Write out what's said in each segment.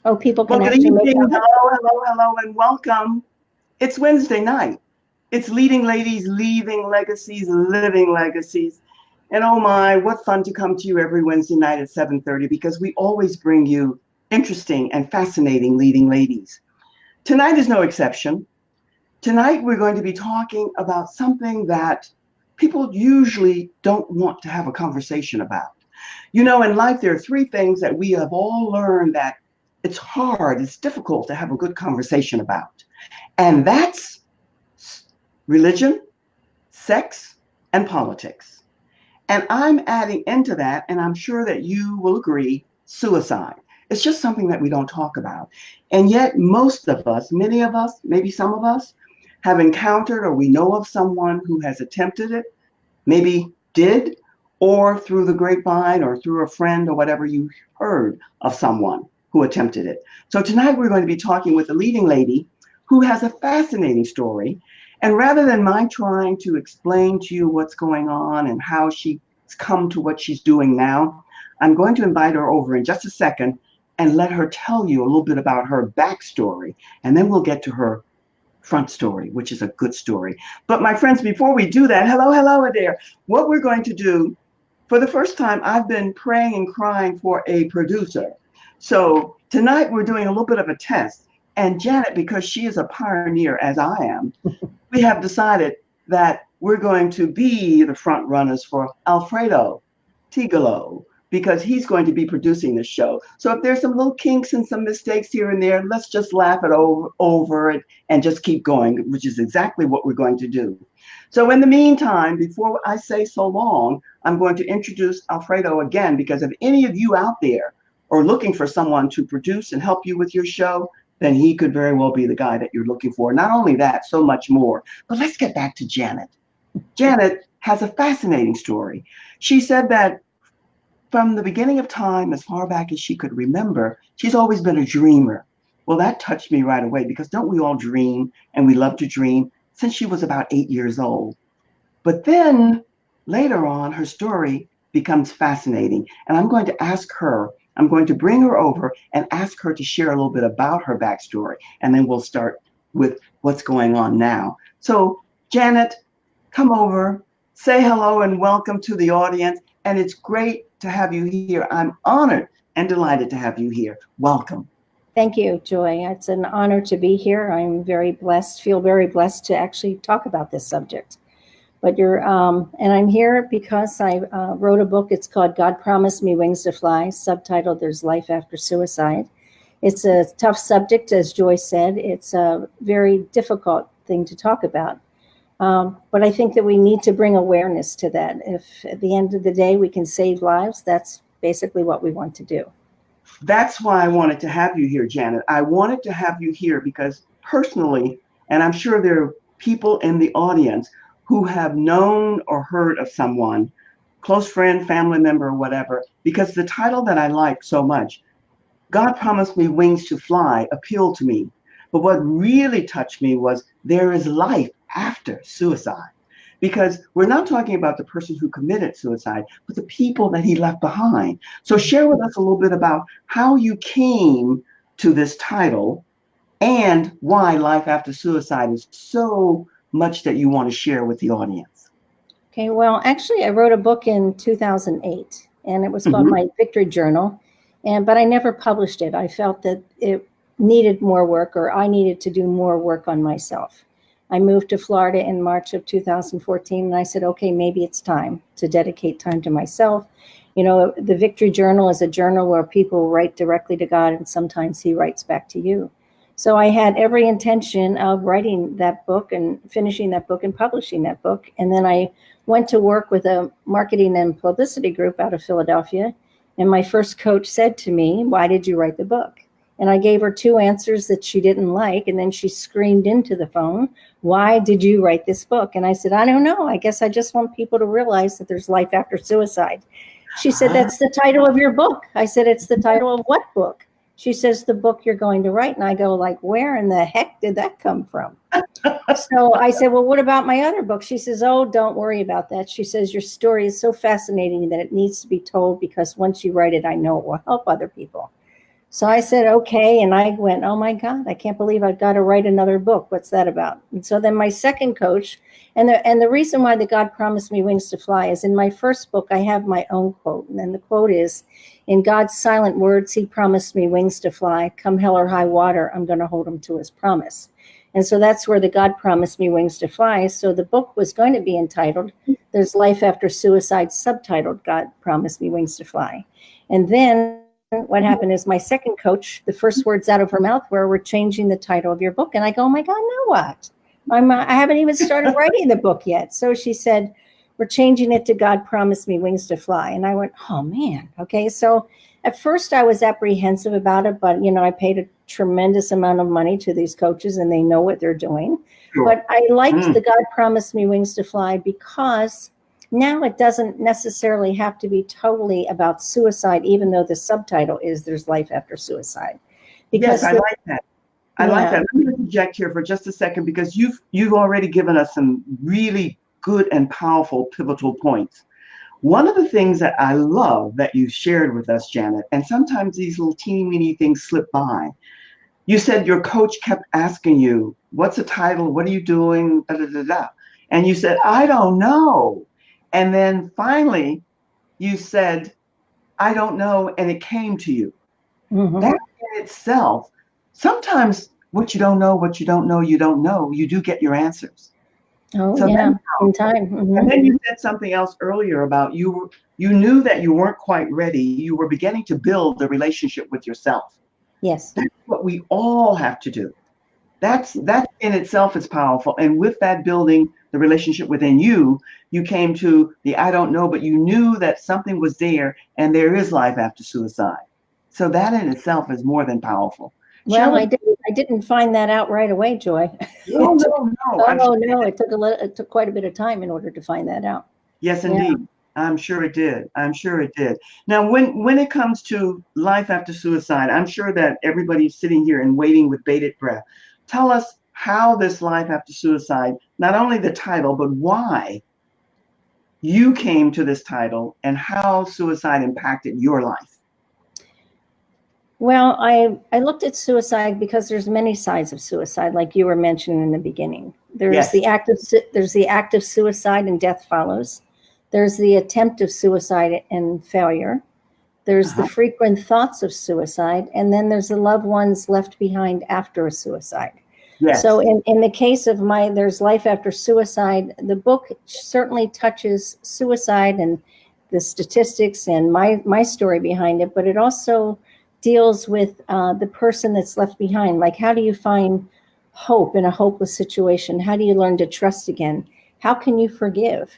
Oh, people Well, can good actually make evening. comments. Hello, and welcome. It's Wednesday night. It's Leading Ladies, Leaving Legacies, Living Legacies. And oh my, what fun to come to you every Wednesday night at 7:30 because we always bring you interesting and fascinating leading ladies. Tonight is no exception. Tonight we're going to be talking about something that people usually don't want to have a conversation about. You know, in life, there are three things that we have all learned that it's hard, it's difficult to have a good conversation about. And that's religion, sex, and politics. And I'm adding into that, and I'm sure that you will agree, suicide. It's just something that we don't talk about. And yet, most of us, many of us, maybe some of us, have encountered or we know of someone who has attempted it, maybe did, or through the grapevine or through a friend or whatever you heard of someone who attempted it. So tonight we're going to be talking with a leading lady who has a fascinating story. And rather than my trying to explain to you what's going on and how she's come to what she's doing now, I'm going to invite her over in just a second and let her tell you a little bit about her backstory. And then we'll get to her front story, which is a good story. But my friends, before we do that, hello there. What we're going to do, for the first time, I've been praying and crying for a producer. So tonight we're doing a little bit of a test. And Janet, because she is a pioneer as I am, we have decided that we're going to be the front runners for Alfredo Tigolo because he's going to be producing the show. So if there's some little kinks and some mistakes here and there, let's just laugh it over it and just keep going, which is exactly what we're going to do. So in the meantime, before I say so long, I'm going to introduce Alfredo again because if any of you out there are looking for someone to produce and help you with your show, then he could very well be the guy that you're looking for. Not only that, so much more. But let's get back to Janet. Janet has a fascinating story. She said that from the beginning of time, as far back as she could remember, she's always been a dreamer. Well, that touched me right away because don't we all dream and we love to dream since she was about 8 years old? But then later on, her story becomes fascinating. And I'm going to bring her over and ask her to share a little bit about her backstory. And then we'll start with what's going on now. So, Janet, come over, say hello, and welcome to the audience. And it's great to have you here. I'm honored and delighted to have you here. Welcome. Thank you, Joy. It's an honor to be here. I'm very blessed, feel very blessed to actually talk about this subject. And I'm here because I wrote a book. It's called God Promised Me Wings to Fly, subtitled There's Life After Suicide. It's a tough subject, as Joy said. It's a very difficult thing to talk about. But I think that we need to bring awareness to that. If at the end of the day we can save lives, that's basically what we want to do. That's why I wanted to have you here, Janet. I wanted to have you here because personally, and I'm sure there are people in the audience who have known or heard of someone, close friend, family member, or whatever, because the title that I like so much, God Promised Me Wings to Fly, appealed to me. But what really touched me was there is life after suicide. Because we're not talking about the person who committed suicide, but the people that he left behind. So, share with us a little bit about how you came to this title and why life after suicide is so much that you want to share with the audience. Okay, well, actually, I wrote a book in 2008, and it was called Mm-hmm. My Victory Journal, but I never published it. I felt that it needed more work, or I needed to do more work on myself. I moved to Florida in March of 2014, and I said, okay, maybe it's time to dedicate time to myself. You know, the Victory Journal is a journal where people write directly to God, and sometimes He writes back to you. So I had every intention of writing that book and finishing that book and publishing that book. And then I went to work with a marketing and publicity group out of Philadelphia. And my first coach said to me, why did you write the book? And I gave her two answers that she didn't like. And then she screamed into the phone, why did you write this book? And I said, I don't know. I guess I just want people to realize that there's life after suicide. She said, Ah, that's the title of your book. I said, it's the title of what book? She says, the book you're going to write. And I go, like, where in the heck did that come from? So I said, well, what about my other book? She says, oh, don't worry about that. She says, your story is so fascinating that it needs to be told because once you write it, I know it will help other people. So I said, okay. And I went, oh my God, I can't believe I've got to write another book. What's that about? And so then my second coach, and the reason why the God promised me wings to fly is in my first book, I have my own quote. And then the quote is, in God's silent words, he promised me wings to fly. Come hell or high water, I'm going to hold him to his promise. And so that's where the God promised me wings to fly. So the book was going to be entitled, There's Life After Suicide, subtitled, God Promised Me Wings to Fly. And then what happened is my second coach, the first words out of her mouth were, we're changing the title of your book. And I go, oh my God, now what? I haven't even started writing the book yet. So she said, we're changing it to God Promised Me Wings to Fly. And I went, oh man. Okay. So at first I was apprehensive about it, but I paid a tremendous amount of money to these coaches and they know what they're doing. Sure. But I liked the God Promised Me Wings to Fly because now it doesn't necessarily have to be totally about suicide, even though the subtitle is There's Life After Suicide. Because yes, I like that. I like that. Let me interject here for just a second, because you've already given us some really good and powerful pivotal points. One of the things that I love that you shared with us, Janet, and sometimes these little teeny weeny things slip by. You said your coach kept asking you, what's the title? What are you doing? Da, da, da, da. And you said, I don't know. And then finally you said, I don't know. And it came to you. Mm-hmm. That in itself, sometimes what you don't know, you do get your answers. Oh, so yeah, in time. Mm-hmm. And then you said something else earlier about you knew that you weren't quite ready. You were beginning to build a relationship with yourself. Yes. That's what we all have to do. That in itself is powerful. And with that building the relationship within you, you came to the I don't know, but you knew that something was there and there is life after suicide. So that in itself is more than powerful. Well, I didn't find that out right away, Joy. No. It took quite a bit of time in order to find that out. Yes, indeed. Yeah. I'm sure it did. Now, when it comes to life after suicide, I'm sure that everybody's sitting here and waiting with bated breath. Tell us how this life after suicide, not only the title, but why you came to this title and how suicide impacted your life. Well, I looked at suicide because there's many sides of suicide, like you were mentioning in the beginning. There's the act of suicide and death follows. There's the attempt of suicide and failure. There's the frequent thoughts of suicide, and then there's the loved ones left behind after a suicide. Yes. So in the case of There's Life After Suicide, the book certainly touches suicide and the statistics and my story behind it, but it also deals with the person that's left behind. Like, how do you find hope in a hopeless situation? How do you learn to trust again? How can you forgive?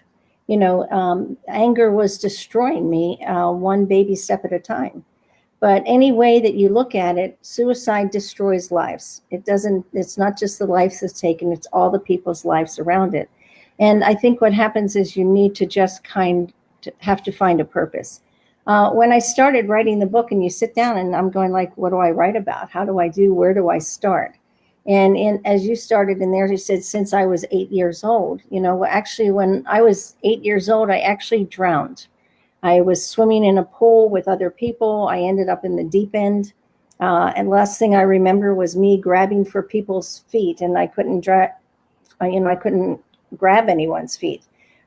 Anger was destroying me one baby step at a time. But any way that you look at it, suicide destroys lives. It's not just the life that's taken, it's all the people's lives around it. And I think what happens is you need to just have to find a purpose. When I started writing the book and you sit down and I'm going like, what do I write about? How do I do? Where do I start? And as you started in there, you said, since I was 8 years old, actually when I was 8 years old, I actually drowned. I was swimming in a pool with other people. I ended up in the deep end. And last thing I remember was me grabbing for people's feet, and I couldn't I couldn't grab anyone's feet.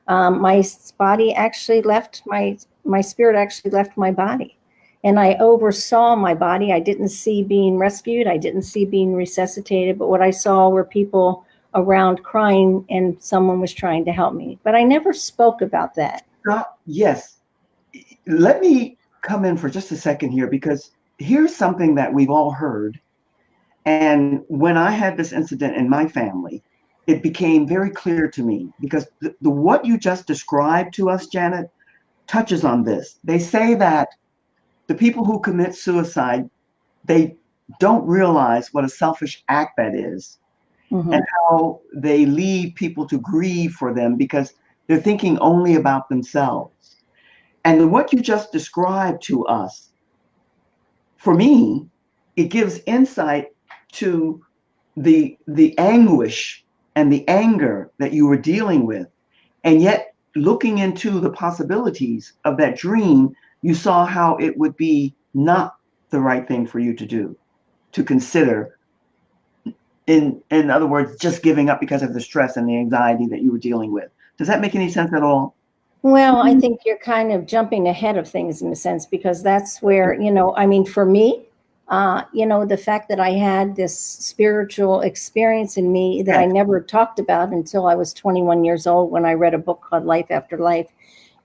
My body actually left my spirit actually left my body, and I oversaw my body. I didn't see being rescued. I didn't see being resuscitated, but what I saw were people around crying and someone was trying to help me, but I never spoke about that. Yes. Let me come in for just a second here, because here's something that we've all heard. And when I had this incident in my family, it became very clear to me, because the what you just described to us, Janet, touches on this. They say that the people who commit suicide, they don't realize what a selfish act that is, and how they lead people to grieve for them because they're thinking only about themselves. And what you just described to us, for me, it gives insight to the anguish and the anger that you were dealing with. And yet, looking into the possibilities of that dream, you saw how it would be not the right thing for you to do, to consider? In other words, just giving up because of the stress and the anxiety that you were dealing with. Does that make any sense at all? Well, I think you're kind of jumping ahead of things in a sense, because that's where, I mean, for me, the fact that I had this spiritual experience in me that I Yes. never talked about until I was 21 years old, when I read a book called Life After Life.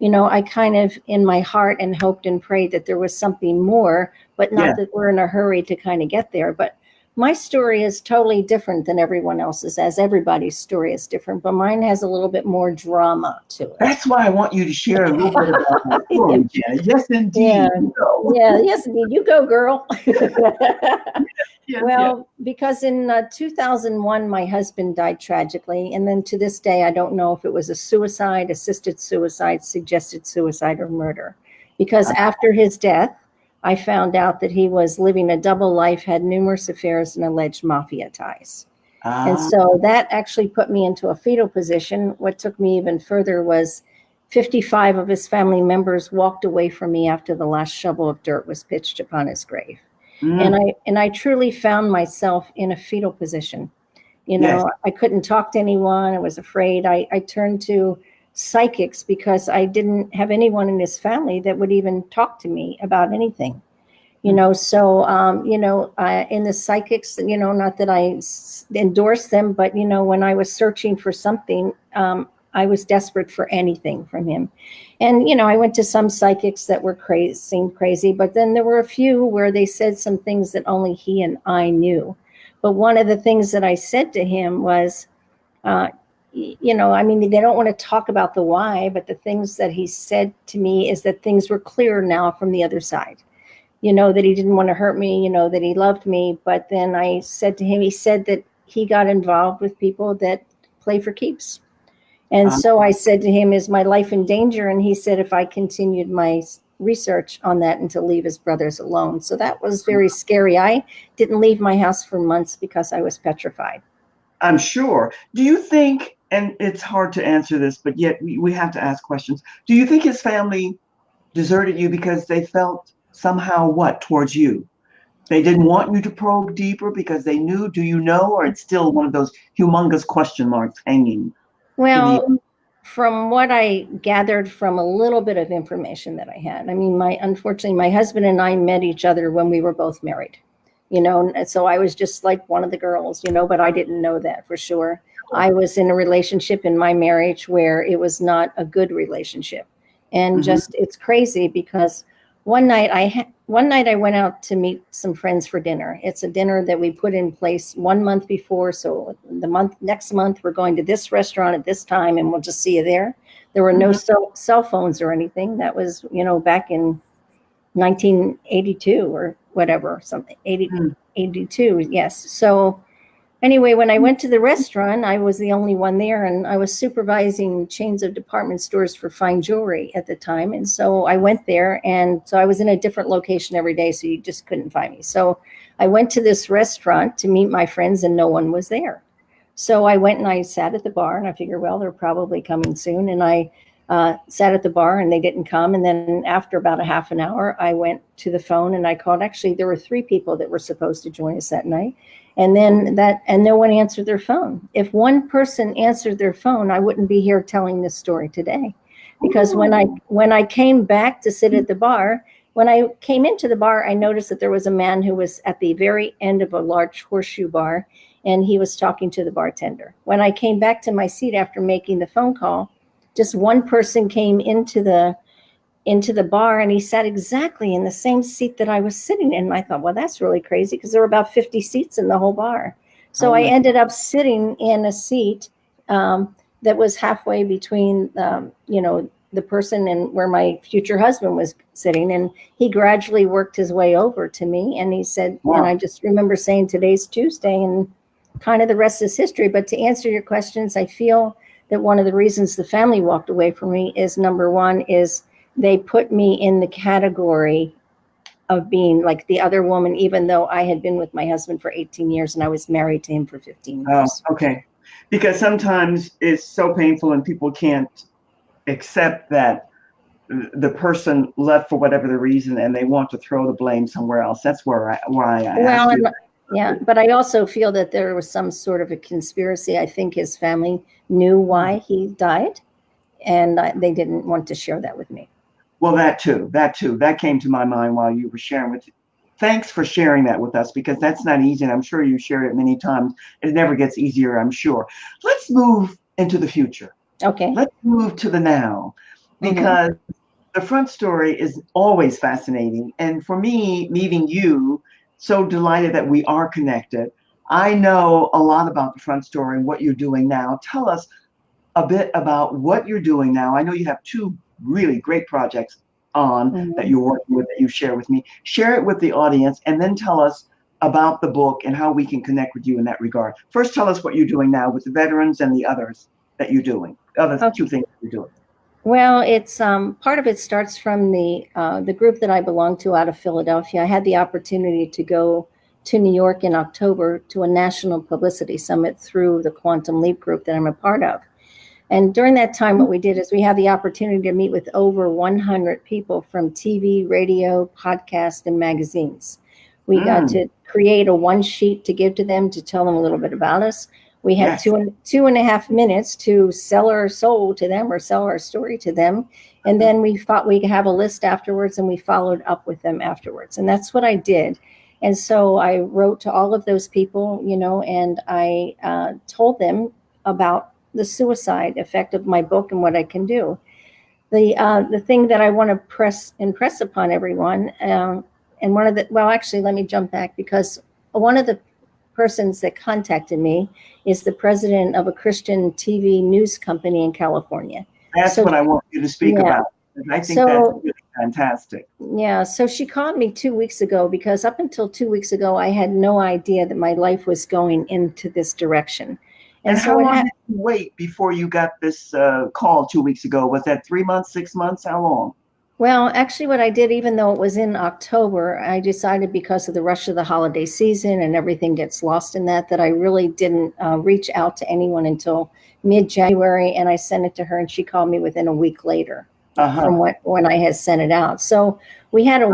I kind of in my heart and hoped and prayed that there was something more, but not Yes. that we're in a hurry to kind of get there. But my story is totally different than everyone else's, as everybody's story is different, but mine has a little bit more drama to it. That's why I want you to share a little bit about that story, Janet. Yes, Yeah, indeed. No. yes, indeed. You go, girl. Yes, yes. Well, because in 2001, my husband died tragically. And then to this day, I don't know if it was a suicide, assisted suicide, suggested suicide, or murder. Because after his death, I found out that he was living a double life, had numerous affairs, and alleged mafia ties. And Ah, so that actually put me into a fetal position. What took me even further was 55 of his family members walked away from me after the last shovel of dirt was pitched upon his grave. mm, And I truly found myself in a fetal position. yes. I couldn't talk to anyone. I was afraid. I turned to psychics because I didn't have anyone in his family that would even talk to me about anything. So in the psychics, not that endorse them, but when I was searching for something, I was desperate for anything from him. And I went to some psychics that were crazy, seemed crazy, but then there were a few where they said some things that only he and I knew. But one of the things that I said to him was, I mean, they don't want to talk about the why, but the things that he said to me is that things were clear now from the other side. That he didn't want to hurt me, that he loved me. But then I said to him, he said that he got involved with people that play for keeps. And Ah, so I said to him, is my life in danger? And he said, if I continued my research on that, and to leave his brothers alone. So that was very scary. I didn't leave my house for months because I was petrified. I'm sure. Do you think, and it's hard to answer this, but yet we have to ask questions. Do you think his family deserted you because they felt somehow what towards you? They didn't want you to probe deeper because they knew, do you know, or it's still one of those humongous question marks hanging in the Well, from what I gathered from a little bit of information that I had, I mean, unfortunately, my husband and I met each other when we were both married, and so I was just like one of the girls, but I didn't know that for sure. I was in a relationship in my marriage where it was not a good relationship. And Mhm. just, it's crazy because one night I went out to meet some friends for dinner. It's a dinner that we put in place 1 month before. So next month, we're going to this restaurant at this time, and we'll just see you there. There were no Mhm. cell phones or anything. That was, back in 1982 or whatever, something, Mm. 82. Yes. So anyway, when I went to the restaurant, I was the only one there, and I was supervising chains of department stores for fine jewelry at the time. And so I went there, and so I was in a different location every day, so you just couldn't find me. So I went to this restaurant to meet my friends, and no one was there. So I went and I sat at the bar, and I figured, well, they're probably coming soon. And I sat at the bar, and they didn't come. And then after about a half an hour, I went to the phone and I called. Actually, there were 3 people that were supposed to join us that night. And no one answered their phone. If one person answered their phone, I wouldn't be here telling this story today. Because when I came back to sit at the bar, when I came into the bar, I noticed that there was a man who was at the very end of a large horseshoe bar, and he was talking to the bartender. When I came back to my seat after making the phone call, just one person came into the bar, and he sat exactly in the same seat that I was sitting in. And I thought, well, that's really crazy, because there were about 50 seats in the whole bar. So Oh I my. ended up sitting in a seat that was halfway between, the person and where my future husband was sitting. And he gradually worked his way over to me. And he said, and I Wow. just remember saying, today's Tuesday, and kind of the rest is history. But to answer your questions, I feel that one of the reasons the family walked away from me is, number one, is they put me in the category of being like the other woman, even though I had been with my husband for 18 years and I was married to him for 15 Oh, years. okay. Because sometimes it's so painful and people can't accept that the person left for whatever the reason, and they want to throw the blame somewhere else. That's why I asked you. Yeah, but I also feel that there was some sort of a conspiracy. I think his family knew why he died, and they didn't want to share that with me. Well, that too, that came to my mind while you were sharing with. Thanks for sharing that with us, because that's not easy, and I'm sure you shared it many times. It never gets easier, I'm sure. Let's move into the future. Okay. Let's move to the now, because the front story is always fascinating. And for me, meeting you, so delighted that we are connected. I know a lot about the front story and what you're doing now. Tell us a bit about what you're doing now. I know you have two really great projects on that you're working with, that you share with me. Share it with the audience, and then tell us about the book and how we can connect with you in that regard. First, tell us what you're doing now with the veterans and the others that you're doing, two things you're doing. Well, it's part of it starts from the group that I belong to out of Philadelphia. I had the opportunity to go to New York in October to a national publicity summit through the Quantum Leap group that I'm a part of. And during that time, what we did is we had the opportunity to meet with over 100 people from TV, radio, podcast, and magazines. We got to create a one sheet to give to them to tell them a little bit about us. We had 2.5 minutes to sell our soul to them or sell our story to them. And then we thought we'd have a list afterwards, and we followed up with them afterwards. And that's what I did. And so I wrote to all of those people, and I told them about the suicide effect of my book and what I can do. The thing that I want to impress upon everyone, and let me jump back, because one of the persons that contacted me is the president of a Christian TV news company in California. That's what I want you to speak about. I think that's really fantastic. Yeah, so she called me 2 weeks ago, because up until 2 weeks ago, I had no idea that my life was going into this direction. And so how long did you wait before you got this call 2 weeks ago? Was that 3 months, 6 months? How long? Well, actually, what I did, even though it was in October, I decided, because of the rush of the holiday season and everything gets lost in that I really didn't reach out to anyone until mid-January. And I sent it to her, and she called me within a week later from when I had sent it out. So we had a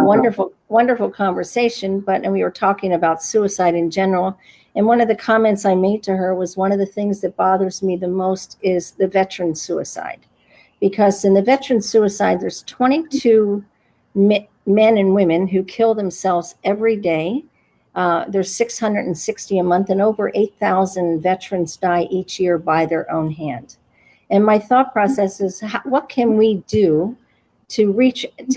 wonderful conversation, and we were talking about suicide in general. And one of the comments I made to her was, one of the things that bothers me the most is the veteran suicide. Because in the veteran suicide, there's 22 men and women who kill themselves every day. There's 660 a month, and over 8,000 veterans die each year by their own hand. And my thought process is, what can we do to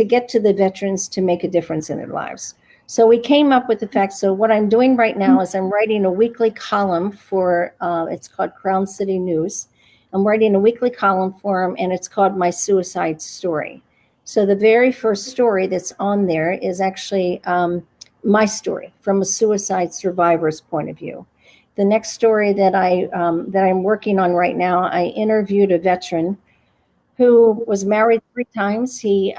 get to the veterans to make a difference in their lives? So we came up with the fact. So what I'm doing right now is I'm writing a weekly column for, it's called Crown City News. I'm writing a weekly column for them, and it's called My Suicide Story. So the very first story that's on there is actually my story from a suicide survivor's point of view. The next story that I'm working on right now, I interviewed a veteran who was married 3 times. He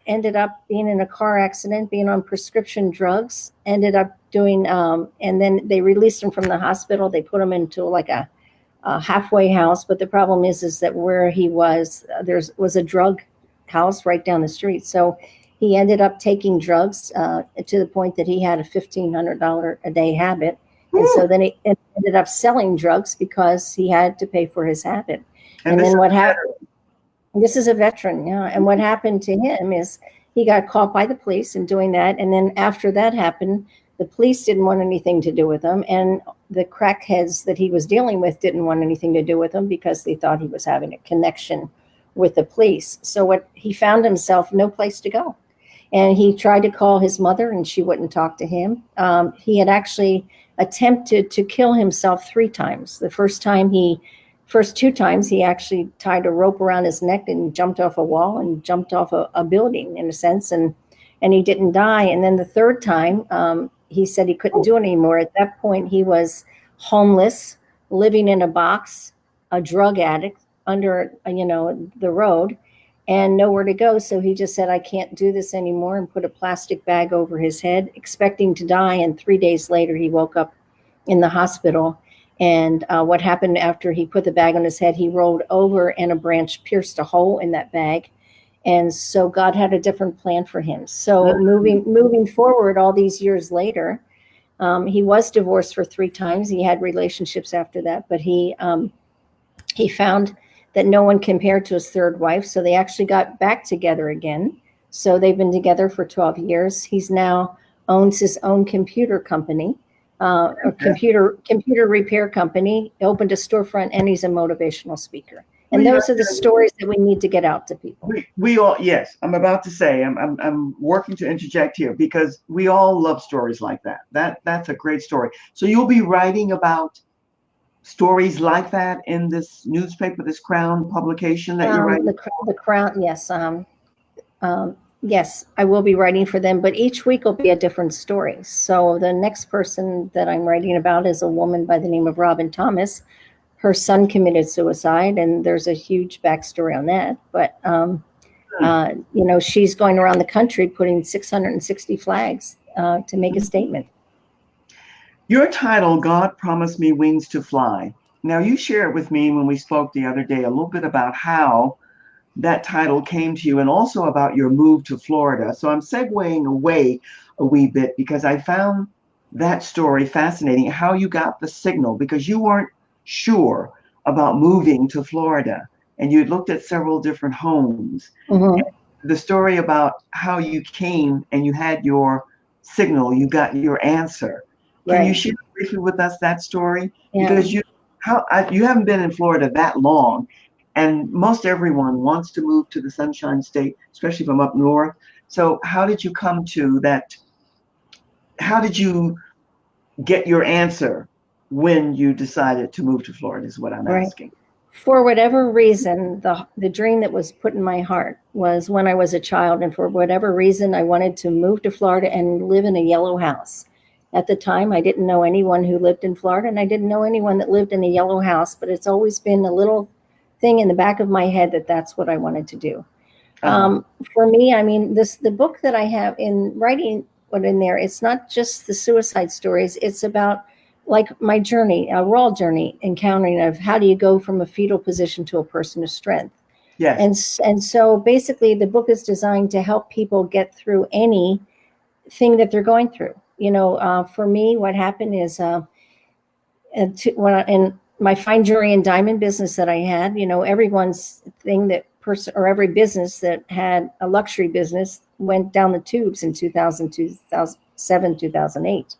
ended up being in a car accident, being on prescription drugs, ended up doing, and then they released him from the hospital. They put him into like a halfway house. But the problem is that where he was, there was a drug house right down the street. So he ended up taking drugs to the point that he had a $1,500 a day habit. And so then he ended up selling drugs because he had to pay for his habit. And then what happened? This is a veteran, yeah. And what happened to him is he got caught by the police in doing that. And then after that happened, the police didn't want anything to do with him. And the crackheads that he was dealing with didn't want anything to do with him because they thought he was having a connection with the police. So he found himself no place to go. And he tried to call his mother, and she wouldn't talk to him. He had actually attempted to kill himself 3 times. The first 2 times, he actually tied a rope around his neck and jumped off a wall and jumped off a building, in a sense, and he didn't die. And then the 3rd time, he said he couldn't do it anymore. At that point, he was homeless, living in a box, a drug addict under, the road, and nowhere to go. So he just said, I can't do this anymore, and put a plastic bag over his head, expecting to die. And 3 days later, he woke up in the hospital. And what happened after he put the bag on his head, he rolled over, and a branch pierced a hole in that bag. And so God had a different plan for him. So Mm. moving forward, all these years later, he was divorced for 3 times. He had relationships after that, but he found that no one compared to his third wife. So they actually got back together again. So they've been together for 12 years. He's now owns his own computer company, a computer repair company. He opened a storefront, and he's a motivational speaker. And We, those are the stories that we need to get out to people. we all, yes, I'm about to say, I'm working to interject here because we all love stories like that. That's a great story. So you'll be writing about stories like that in this newspaper, this Crown publication that you're writing? The Crown, yes. Yes, I will be writing for them, but each week will be a different story. So the next person that I'm writing about is a woman by the name of Robin Thomas. Her son committed suicide, and there's a huge backstory on that. But she's going around the country putting 660 flags to make a statement. Your title, God Promised Me Wings to Fly. Now, you shared with me when we spoke the other day a little bit about how that title came to you and also about your move to Florida. So I'm segueing away a wee bit because I found that story fascinating, how you got the signal, because you weren't sure about moving to Florida and you'd looked at several different homes. Mm-hmm. The story about how you came and you had your signal, you got your answer. Can you share briefly with us that story? Yeah. Because you haven't been in Florida that long, and most everyone wants to move to the Sunshine State, especially from up north. So how did you come to that? How did you get your answer when you decided to move to Florida is what I'm asking. For whatever reason, the dream that was put in my heart was when I was a child, and for whatever reason, I wanted to move to Florida and live in a yellow house. At the time, I didn't know anyone who lived in Florida, and I didn't know anyone that lived in a yellow house, but it's always been a little thing in the back of my head that that's what I wanted to do. For me, I mean, the book that I have in writing what in there, it's not just the suicide stories. It's about like my journey, a raw journey, encountering of how do you go from a fetal position to a person of strength. Yes. And so basically the book is designed to help people get through anything that they're going through. For me, what happened is in my fine jewelry and diamond business that I had, everyone's thing that person or every business that had a luxury business went down the tubes in 2007, 2008.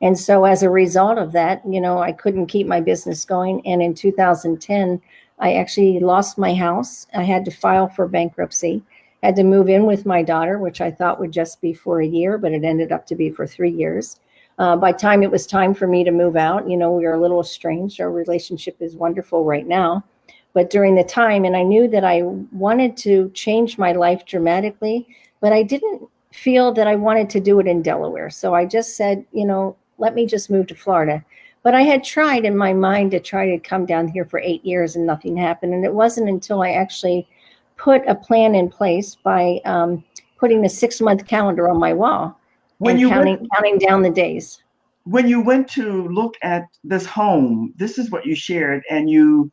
And so as a result of that, I couldn't keep my business going. And in 2010, I actually lost my house. I had to file for bankruptcy, had to move in with my daughter, which I thought would just be for a year, but it ended up to be for 3 years. By time it was time for me to move out, we were a little estranged. Our relationship is wonderful right now. But during the time, and I knew that I wanted to change my life dramatically, but I didn't feel that I wanted to do it in Delaware. So I just said, let me just move to Florida. But I had tried in my mind to try to come down here for 8 years and nothing happened. And it wasn't until I actually put a plan in place by putting a 6-month calendar on my wall and counting down the days. When you went to look at this home, this is what you shared, and you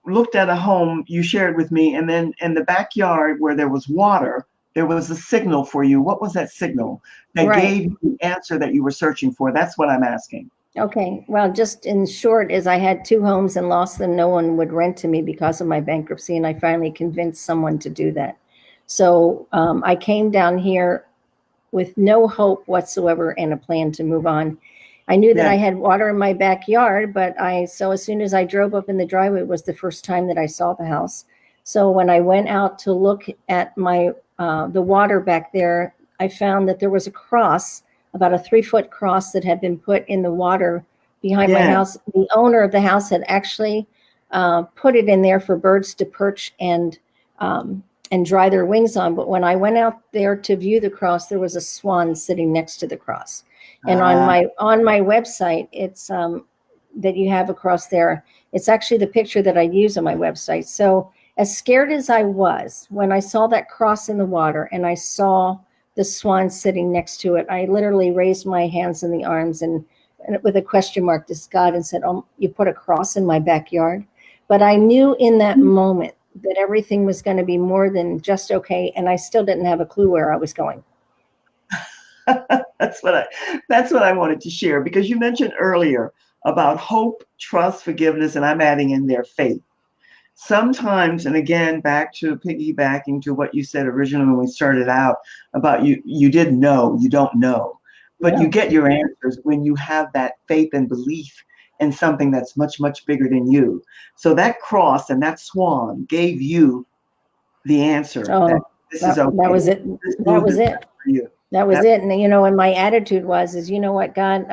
looked at a home you shared with me, and then in the backyard where there was water, there was a signal for you. What was that signal that gave you the answer that you were searching for? That's what I'm asking. Okay. Well, just in short, is I had 2 homes and lost them. No one would rent to me because of my bankruptcy, and I finally convinced someone to do that. So I came down here with no hope whatsoever and a plan to move on. I knew that I had water in my backyard, so as soon as I drove up in the driveway, it was the first time that I saw the house. So when I went out to look at the water back there, I found that there was a cross, about a 3-foot cross that had been put in the water behind my house. The owner of the house had actually put it in there for birds to perch and dry their wings on. But when I went out there to view the cross, there was a swan sitting next to the cross. And on my website, it's that you have across there, it's actually the picture that I use on my website. So as scared as I was when I saw that cross in the water and I saw the swan sitting next to it, I literally raised my hands in the arms and with a question mark to God and said, "Oh, you put a cross in my backyard?" But I knew in that moment that everything was going to be more than just okay. And I still didn't have a clue where I was going. That's what I wanted to share, because you mentioned earlier about hope, trust, forgiveness, and I'm adding in there faith. Sometimes, and again, back to piggybacking to what you said originally when we started out about you didn't know, you don't know, but you Yeah. get your answers when you have that faith and belief in something that's much, much bigger than you. So that cross and that swan gave you the answer that Oh, this is that was okay. it. This That move was is it. better for you. That was That, it. And and my attitude is you know what, God,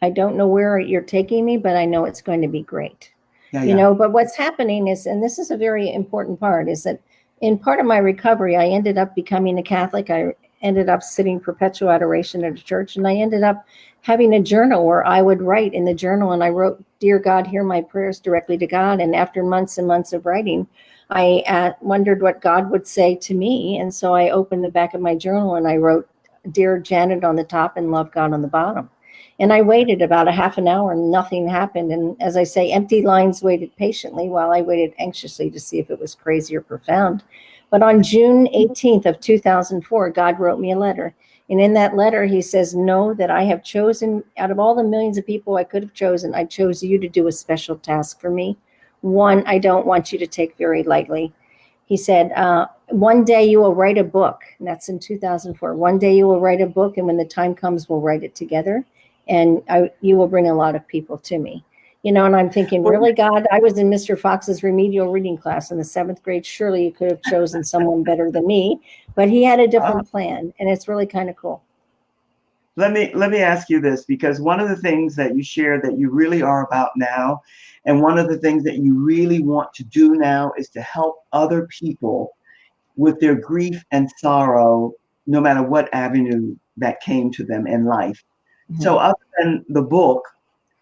I don't know where you're taking me, but I know it's going to be great. yeah, yeah. But what's happening is, and this is a very important part, is that in part of my recovery, I ended up becoming a Catholic. I ended up sitting perpetual adoration at a church, and I ended up having a journal where I would write in the journal, and I wrote, "Dear God, hear my prayers," directly to God. And after months and months of writing, I wondered what God would say to me. And so I opened the back of my journal and I wrote, "Dear Janet" on the top and "Love God" on the bottom. And I waited about a half an hour and nothing happened. And as I say, empty lines waited patiently while I waited anxiously to see if it was crazy or profound. But on June 18th of 2004, God wrote me a letter. And in that letter, he says, "Know that I have chosen, out of all the millions of people I could have chosen, I chose you to do a special task for me. One I don't want you to take very lightly." He said, "One day you will write a book." And that's in 2004. "One day you will write a book, and when the time comes, we'll write it together. And you will bring a lot of people to me." And I'm thinking, Well, really, God? I was in Mr. Fox's remedial reading class in the 7th grade. Surely you could have chosen someone better than me. But he had a different plan, and it's really kind of cool. let me ask you this, because one of the things that you shared that you really are about now, and one of the things that you really want to do now, is to help other people with their grief and sorrow, no matter what avenue that came to them in life. Mhm. So other than the book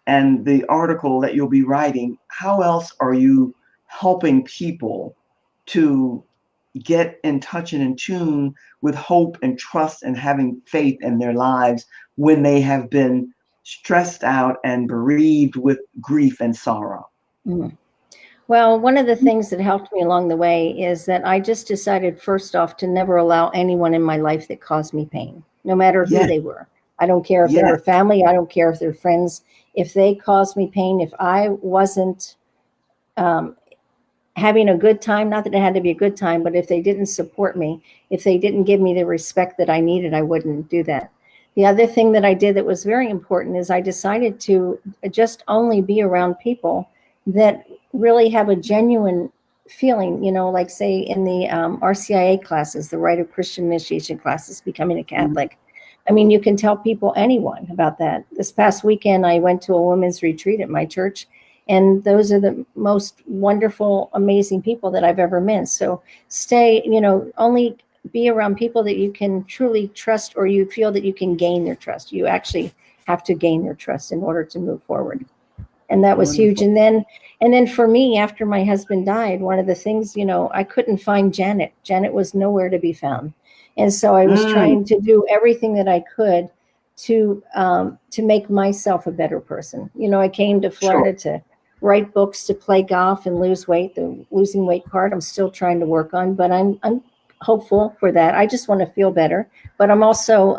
and the article that you'll be writing, how else are you helping people to get in touch and in tune with hope and trust and having faith in their lives when they have been stressed out and bereaved with grief and sorrow? Mhm. Well, one of the things that helped me along the way is that I just decided, first off, to never allow anyone in my life that caused me pain, no matter who Yes, they were. I don't care if they yes. were family. I don't care if they're friends. If they caused me pain, if I wasn't um, having a good time, not that it had to be a good time, but if they didn't support me, if they didn't give me the respect that I needed, I wouldn't do that. The other thing that I did that was very important is I decided to just only be around people that really have a genuine feeling, like say in the RCIA classes, the Rite of Christian Initiation classes, becoming a Mhm. Catholic. I mean, you can tell people, anyone, about that. This past weekend, I went to a women's retreat at my church, and those are the most wonderful, amazing people that I've ever met. So stay, only be around people that you can truly trust, or you feel that you can gain their trust. You actually have to gain their trust in order to move forward. And that was huge. Wonderful. And then for me, after my husband died, one of the things, I couldn't find Janet. Janet was nowhere to be found. And so I was Mm, trying to do everything that I could to make myself a better person. I came to sure. Florida to write books, to play golf and lose weight. The losing weight part I'm still trying to work on, but I'm hopeful for that. I just want to feel better. But I'm also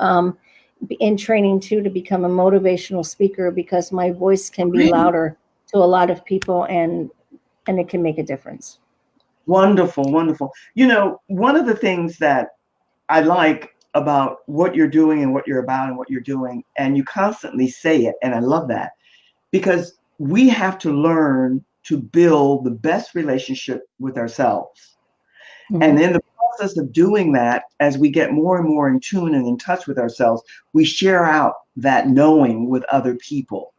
in training too to become a motivational speaker, because my voice can be Great. louder to a lot of people, and it can make a difference. Wonderful, wonderful. One of the things that I like about what you're doing and what you're about and what you're doing, and you constantly say it, and I love that, because we have to learn to build the best relationship with ourselves. And Mhm. in the process of doing that, as we get more and more in tune and in touch with ourselves, we share out that knowing with other people.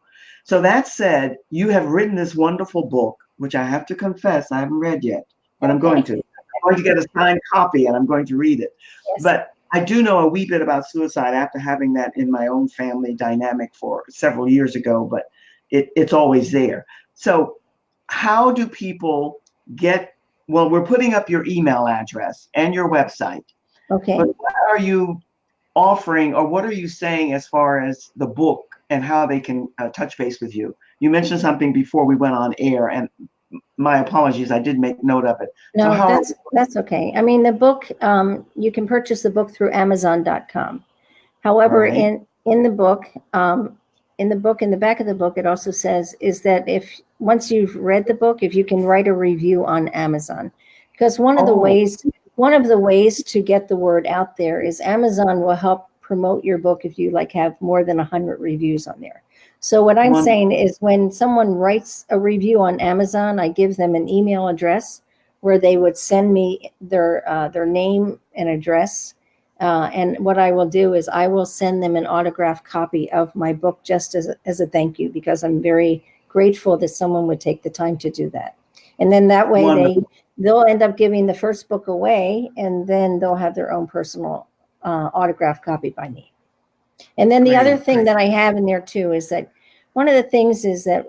So that said, you have written this wonderful book, which I have to confess I haven't read yet, but I'm going Okay. to. I'm going to get a signed copy and I'm going to read it. Yes. But I do know a wee bit about suicide after having that in my own family dynamic for several years ago, but it's always there. So how do people get, well, we're putting up your email address and your website, but Okay. what are you offering, or what are you saying as far as the book and how they can touch base with you? You mentioned something before we went on air, and my apologies. I did make note of it. So No, how? that's okay. I mean, the book, you can purchase the book through Amazon.com. However, Right. in the book, in the back of the book, it also says is that if once you've read the book, if you can write a review on Amazon, because Oh, one of the ways to get the word out there is Amazon will help promote your book if you like have more than 100 reviews on there. So what I'm saying wonderful. is when someone writes a review on Amazon, I give them an email address where they would send me their name and address. And what I will do is I will send them an autographed copy of my book just as a thank you, because I'm very grateful that someone would take the time to do that. And then that way Wonderful. they'll end up giving the first book away, and then they'll have their own personal autographed copy by me. And then the other Great. thing that I have in there too is that one of the things is that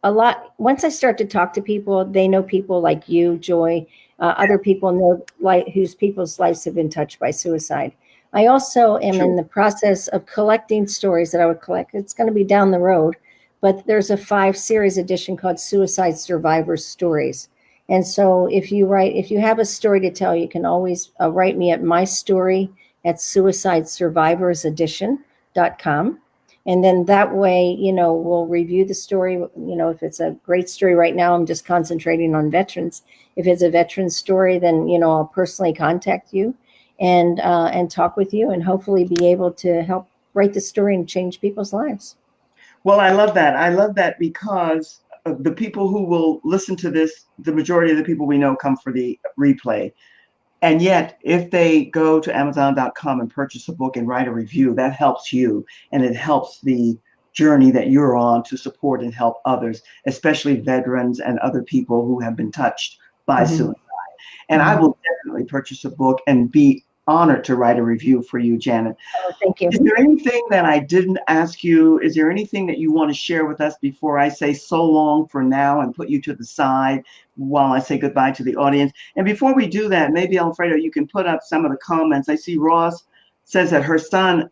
a lot once I start to talk to people, they know people like you, Joy, other people know like whose people's lives have been touched by suicide. I also am in True. the process of collecting stories that I would collect. It's going to be down the road, but there's a 5 series edition called Suicide Survivors Stories. And so if you have a story to tell, you can always write me at my story at suicidesurvivorsedition.com. And then that way, we'll review the story. If it's a great story right now, I'm just concentrating on veterans. If it's a veteran story, then, I'll personally contact you and talk with you and hopefully be able to help write the story and change people's lives. Well, I love that. I love that because the people who will listen to this, the majority of the people we know come for the replay. And yet, if they go to Amazon.com and purchase a book and write a review, that helps you and it helps the journey that you're on to support and help others, especially veterans and other people who have been touched by Mm-hmm. suicide. And I Mm-hmm. will definitely purchase a book and be honored to write a review for you, Janet. Oh, thank you. Is there anything that I didn't ask you? Is there anything that you want to share with us before I say so long for now and put you to the side while I say goodbye to the audience? And before we do that, maybe Alfredo, you can put up some of the comments. I see Ross says that her son,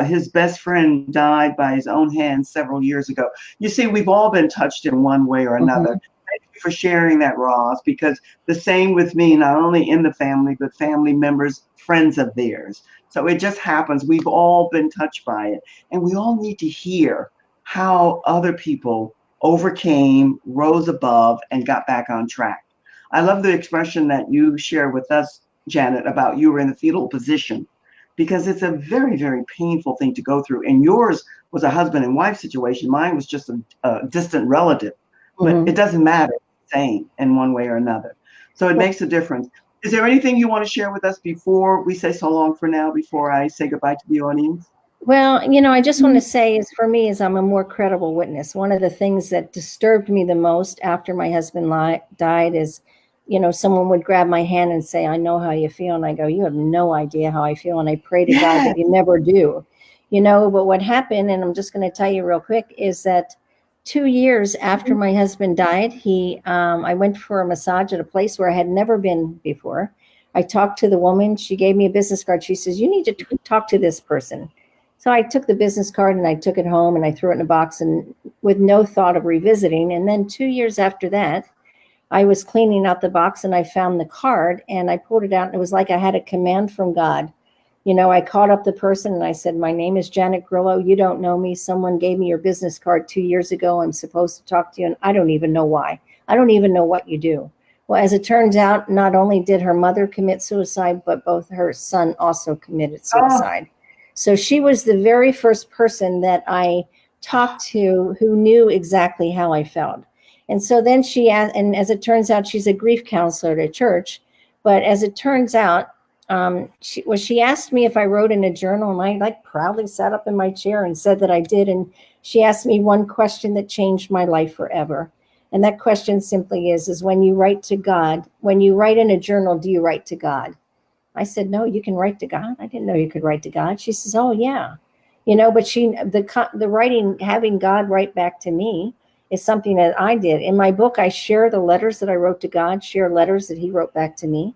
his best friend, died by his own hand several years ago. You see, we've all been touched in one way or another. Mm-hmm. Thank you for sharing that, Ross, because the same with me, not only in the family, but family members, friends of theirs. So it just happens. We've all been touched by it. And we all need to hear how other people overcame, rose above, and got back on track. I love the expression that you share with us, Janet, about you were in the fetal position, because it's a very, very painful thing to go through. And yours was a husband and wife situation. Mine was just a distant relative, but Mm-hmm. it doesn't matter, same in one way or another. So it makes a difference. Is there anything you want to share with us before we say so long for now, before I say goodbye to the audience? Well, I just want to say is for me is I'm a more credible witness. One of the things that disturbed me the most after my husband died is, someone would grab my hand and say, "I know how you feel." And I go, "You have no idea how I feel." And I pray to God Yes. that you never do, but what happened, and I'm just going to tell you real quick, is that 2 years after my husband died, I went for a massage at a place where I had never been before. I talked to the woman. She gave me a business card. She says, "You need to talk to this person." So I took the business card and I took it home and I threw it in a box and with no thought of revisiting. And then 2 years after that, I was cleaning out the box and I found the card and I pulled it out and it was like I had a command from God. I called up the person and I said, "My name is Janet Grillo. You don't know me. Someone gave me your business card 2 years ago. I'm supposed to talk to you and I don't even know why. I don't even know what you do." Well, as it turns out, not only did her mother commit suicide, but both her son also committed Oh, suicide. So she was the very first person that I talked to who knew exactly how I felt. And so then she asked, and as it turns out, she's a grief counselor at a church. But as it turns out, she asked me if I wrote in a journal, and I like proudly sat up in my chair and said that I did. And she asked me one question that changed my life forever. And that question simply is when you write to God, when you write in a journal, do you write to God? I said, "No, you can write to God." I didn't know you could write to God. She says, "Oh yeah." But the writing, having God write back to me is something that I did. In my book, I share the letters that I wrote to God, share letters that he wrote back to me.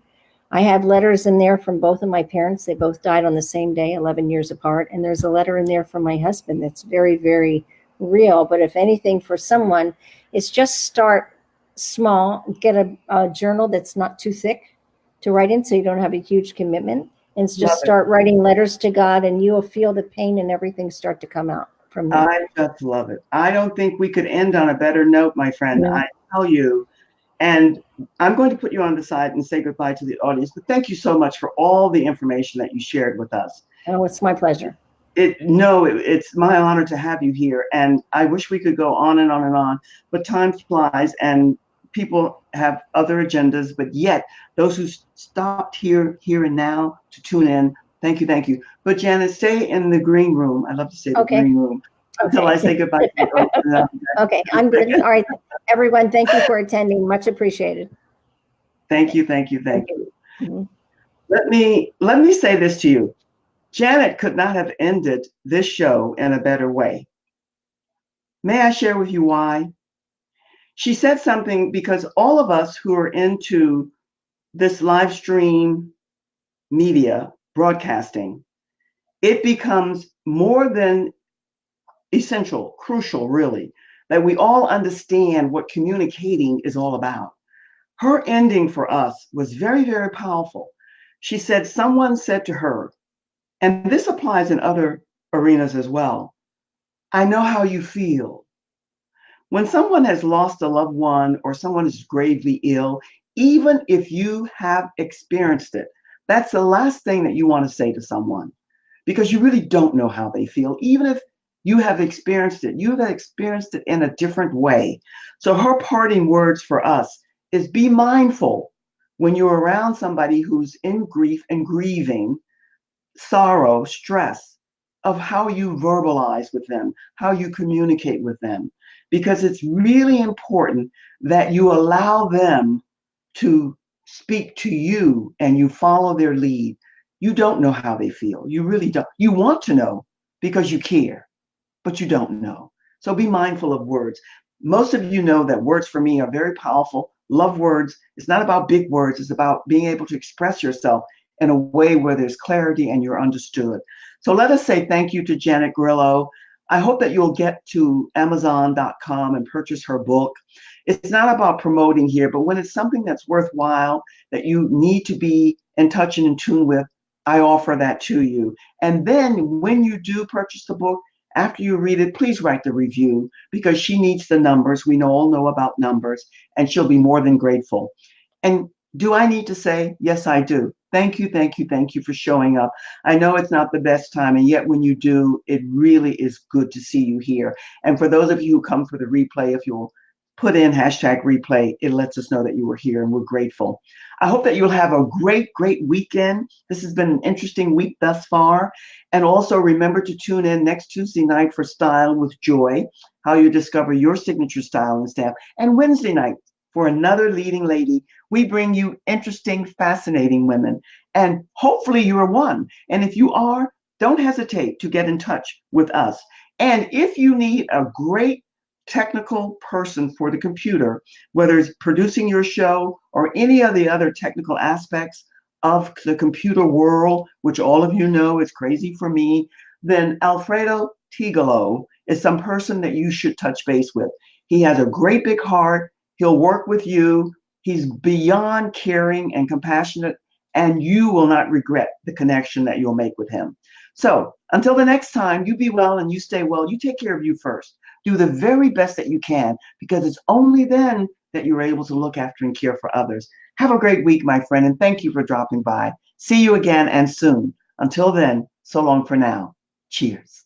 I have letters in there from both of my parents. They both died on the same day, 11 years apart. And there's a letter in there from my husband that's very, very real. But if anything, for someone, it's just start small. Get a journal that's not too thick to write in, so you don't have a huge commitment. And Love just it. start writing letters to God, and you will feel the pain and everything start to come out from you. I just love it. I don't think we could end on a better note, my friend. Yeah. I tell you. And I'm going to put you on the side and say goodbye to the audience. But thank you so much for all the information that you shared with us. Oh, it's my pleasure. It's my honor to have you here. And I wish we could go on and on and on, but time flies and people have other agendas. But yet, those who stopped here and now to tune in, thank you, thank you. But Janet, stay in the green room. I love to say the Okay. green room until I Okay. say goodbye to you. Okay, I'm good. All right, everyone, thank you for attending. Much appreciated. Thank you, thank you, thank you. Mhm. Let me say this to you. Janet could not have ended this show in a better way. May I share with you why? She said something because all of us who are into this live stream media broadcasting, it becomes more than essential, crucial, really, that we all understand what communicating is all about. Her ending for us was very, very powerful. She said, someone said to her, and this applies in other arenas as well, I know how you feel. When someone has lost a loved one or someone is gravely ill, even if you have experienced it, that's the last thing that you want to say to someone because you really don't know how they feel. Even if you have experienced it, you have experienced it in a different way. So her parting words for us is be mindful when you're around somebody who's in grief and grieving, sorrow, stress, of how you verbalize with them, how you communicate with them, because it's really important that you allow them to speak to you and you follow their lead. You don't know how they feel. You really don't. You want to know because you care, but you don't know. So be mindful of words. Most of you know that words for me are very powerful. Love words. It's not about big words. It's about being able to express yourself in a way where there's clarity and you're understood. So let us say thank you to Janet Grillo. I hope that you'll get to Amazon.com and purchase her book. It's not about promoting here, but when it's something that's worthwhile, that you need to be in touch and in tune with, I offer that to you. And then when you do purchase the book, after you read it, please write the review because she needs the numbers. We all know about numbers, and she'll be more than grateful. And do I need to say, yes, I do. Thank you, thank you, thank you for showing up. I know it's not the best time, and yet when you do, it really is good to see you here. And for those of you who come for the replay, if you'll put in hashtag replay, it lets us know that you were here, and we're grateful. I hope that you'll have a great, great weekend. This has been an interesting week thus far. And also remember to tune in next Tuesday night for Style with Joy, how you discover your signature style and style. And Wednesday night for another leading lady. We bring you interesting, fascinating women. And hopefully you are one. And if you are, don't hesitate to get in touch with us. And if you need a great technical person for the computer, whether it's producing your show or any of the other technical aspects of the computer world, which all of you know is crazy for me, then Alfredo Tigolo is some person that you should touch base with. He has a great big heart. He'll work with you. He's beyond caring and compassionate, and you will not regret the connection that you'll make with him. So until the next time, you be well and you stay well. You take care of you first. Do the very best that you can, because it's only then that you're able to look after and care for others. Have a great week, my friend, and thank you for dropping by. See you again and soon. Until then, so long for now. Cheers.